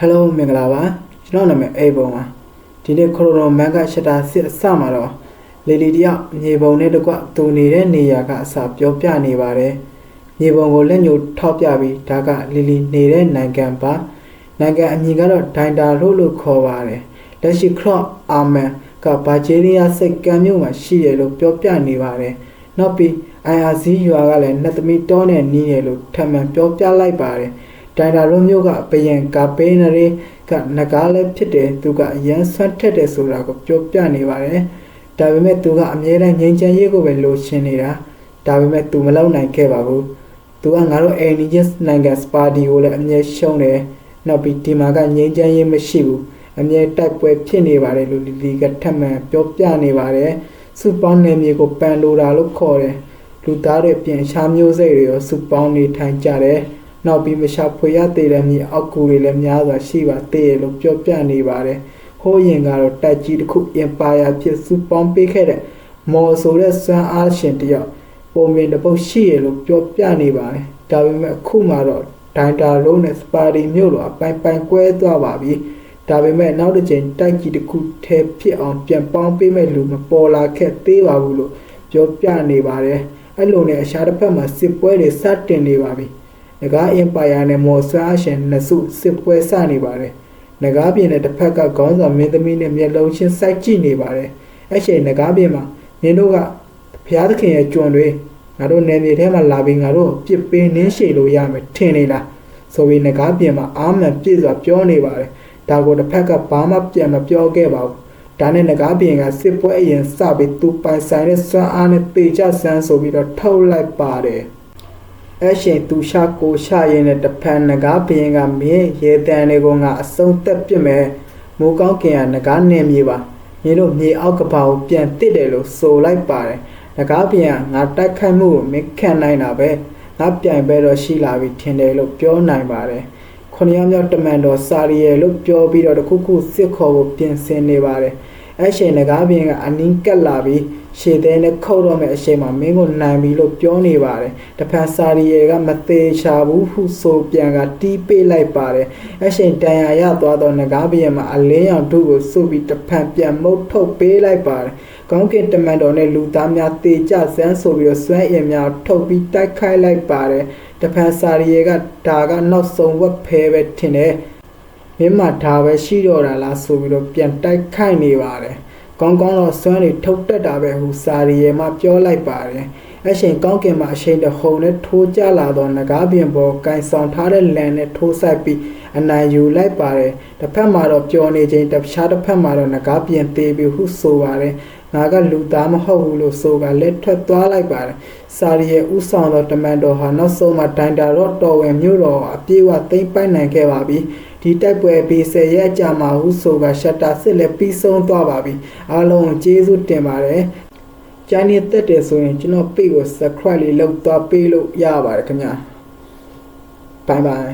Hello မင်္ဂလာပါကျွန်တော်နာမည်အေဘုံပါဒီနေ့ခရိုနိုမန်ကရှက်တာစစ်အစမှာတော့လီလီတယောက်မြေပုံနဲ့တကွတူနေတဲ့နေရာကအစပြောပြနေပါတယ်မြေပုံကိုလက်ညှိုးထောက်ပြပြီးဒါကလီလီနေတဲ့နိုင်ငံပါနိုင်ငံအမည်ကတော့ဒိုင်တာလို့ခေါ်ပါတယ်လက်ရှိခရော့အာမန်ကဘာဂျီးရီးယားစိတ်ကံမြို့မှာရှိတယ်လို့ပြောပြနေပါတယ်နောက်ပြီး IRC ရွာကလည်းနှစ်သမီးတောနဲ့နီးတယ်လို့ထပ်မံပြောပြလိုက်ပါတယ်ဒိုင်တာရိုမျိုးကဘယံကပေးနရေကနဂါလည်းဖြစ်တယ်သူကအရန်ဆွတ်ထက်တယ်ဆိုတာကိုပြောပြနေပါတယ်ဒါပေမဲ့သူကအမြဲတမ်းငြိမ်းချမ်းရေးကိုပဲလိုချင်နေတာဒါပေမဲ့သူမလောက်နိုင်ခဲ့ပါဘူးသူကငါတို့ANGSနိုင်ငံစပါတီကိုလည်းအမြဲရှုံးတယ်နောက်ပြီးဒီမှာကငြိမ်းချမ်းရေးမရှိဘူးအမြဲတိုက်ပွဲဖြစ်နေပါတယ်လို့လီကထပ်မံပြောပြနေပါတယ်စုပေါင်းနယ်မြေကိုပန်လိုတာလို့ခေါ်တယ်လူသားတွေပြင်ရှားမျိုးစိတ်တွေရောစုပေါင်းနေထိုင်ကြတယ်နောက်ပြီးမရှာဖွေရသေးတဲ့မြေအောက်ကူတွေလည်းများစွာရှိပါသေးတယ်လို့ပြောပြနေပါတယ်။ဟိုးရင်ကတော့တိုက်ကြီးတစ်ခုအင်ပါယာဖြစ်စုပေါင်းပေးခဲ့တဲ့မော်ဆိုတဲ့စွမ်းအားရှင်တယောက်ပုံမြင်တစ်ပုတ်ရှိရလို့ပြောပြနေပါတယ်။ဒါပေမဲ့အခုမှတော့ဒိုင်တာလုံးနဲ့စပါတီမျိုးလိုအပိုင်ကွဲသွားပါပြီ။ဒါပေမဲ့နောက်တစ်ချိန်တိုက်ကြီးတစ်ခုထဲဖြစ်အောင်ပြန်ပေါင်းပေးမဲ့လူမပေါ်လာခဲ့သေးပါဘူးလို့ပြောပြနေပါတယ်။အဲ့လိုနဲ့အရှားတစ်ဖက်မှာစစ်ပွဲတွေစတင်နေပါပြီ။နဂါအင်ပါယာနဲ့မော်ဆွမ်းအရှင်နှစ်စုစစ်ပွဲစနေပါတယ်။နဂါပြည်နဲ့တစ်ဖက်ကခေါင်းဆောင်မင်းသမီးနဲ့မျက်လုံးချင်းစိုက်ကြည့်နေပါတယ်။အဲ့ချိန်နဂါပြည်မှာမင်းတို့ကဘုရားသခင်ရဲ့ကြွန်တွေငါတို့နယ်မြေထဲမှာလာပြီးငါတို့ပြစ်ပေးနှင်းရှည်လို့ရမယ်ထင်နေလားဆိုပြီးနဂါပြည်မှာအာမန်ပြည့်စွာပြောနေပါတယ်။ဒါကိုတစ်ဖက်ကဘာမှပြန်မပြောခဲ့ပါဘူး။ဒါနဲ့နဂါပြည်ကစစ်ပွဲအရင်စပြီးသူပိုင်ဆိုင်တဲ့စွမ်းအားနဲ့တေချဆန်းဆိုပြီးတော့ထုတ်လိုက်ပါတယ်။အဲ့ရှင်သူရှာကိုရှာရင်တဲ့တဖန်နဂါဘရင်ကမင်းရေတန်တွေကိုငါအဆုံးသက်ပြစ်မယ်မိုးကောင်းကင်ကနဂါနေမြေပါမင်းတို့မြေအောက်ကဘာကိုပြန်တစ်တယ်လို့ဆိုလိုက်ပါတယ်နဂါဘရင်ကငါတိုက်ခိုက်မှုကိုမခံနိုင်တာပဲငါပြိုင်ပဲတော့ရှိလာပြီထင်တယ်လို့ပြောနိုင်ပါတယ်ခုနှစ်ယောက်မြောက်တမန်တော်စာရီယေလို့ပြောပြီးတော့တခုခုစစ်ခေါ်ဖို့ပြင်ဆင်နေပါတယ်အဲ့ရှင်နဂါဘရင်ကအနည်းကပ်လာပြီးရှေ့တဲ့နဲ့ခုတ်တော့မဲ့အချိန်မှာမင်းကိုနိုင်ပြီလို့ပြောနေပါတယ်တဖန်စာရီယေကမသေးချဘူးဟုဆိုပြန်ကတီးပေးလိုက်ပါတယ်အချိန်တန်ရာရသွားတော့ငကားပြည့်မှာအလင်းရောင်ထုကိုစုပြီးတဖန်ပြန်မုတ်ထုတ်ပေးလိုက်ပါတယ်ကောင်းကင်တမန်တော်နဲ့လူသားများတေကြဆန်းဆိုပြီးတော့စွမ်းအင်များထုတ်ပြီးတိုက်ခိုက်လိုက်ပါတယ်တဖန်စာရီယေကဒါကနောက်ဆုံးဝက်ဖဲပဲထင်တယ်မင်းမဒါပဲရှိတော့တာလားဆိုပြီးတော့ပြန်တိုက်ခိုက်နေပါတယ်ကောင်းတော့စွမ်းတွေထုတ်တက်တာပဲဟူစာရီယေမှပြောလိုက်ပါတယ်အရှင်ကောင်းကင်မှာအရှင်တဟုန်နဲ့ထိုးကြလာတော့ငကားပြင်ပေါ်ကန်ဆောင်ထားတဲ့လန်နဲ့ထိုးဆိုင်ပြီးအနိုင်ယူလိုက်ပါတယ်တစ်ဖက်မှာတော့ပျော်နေခြင်းတစ်ခြားတစ်ဖက်မှာတော့ငကားပြင်သေးပြီးဟုဆိုပါတယ်ငါကလူသားမဟုတ်ဘူးလို့ဆိုကလက်ထွက်သွားလိုက်ပါတယ်စာရီယေဥဆောင်သောတမန်တော်ဟာနောက်ဆုံးမှာဒိုင်တာရော့တော်ဝင်မြို့တော်အပြေးဝသိမ်းပိုက်နိုင်ခဲ့ပါပြီဒီတိုက်ပွဲပြီး10ရက်ကြာမှဟုဆိုကရှက်တာစစ်လည်းပြီးဆုံးသွားပါပြီအားလုံးကျေးဇူးတင်ပါတယ်ကျန်နေတက်တယ်ဆိုရင်ကျွန်တော် page ကို subscribe လေးလုပ်သွားပေးလို့ရပါတယ်ခင်ဗျာ bye bye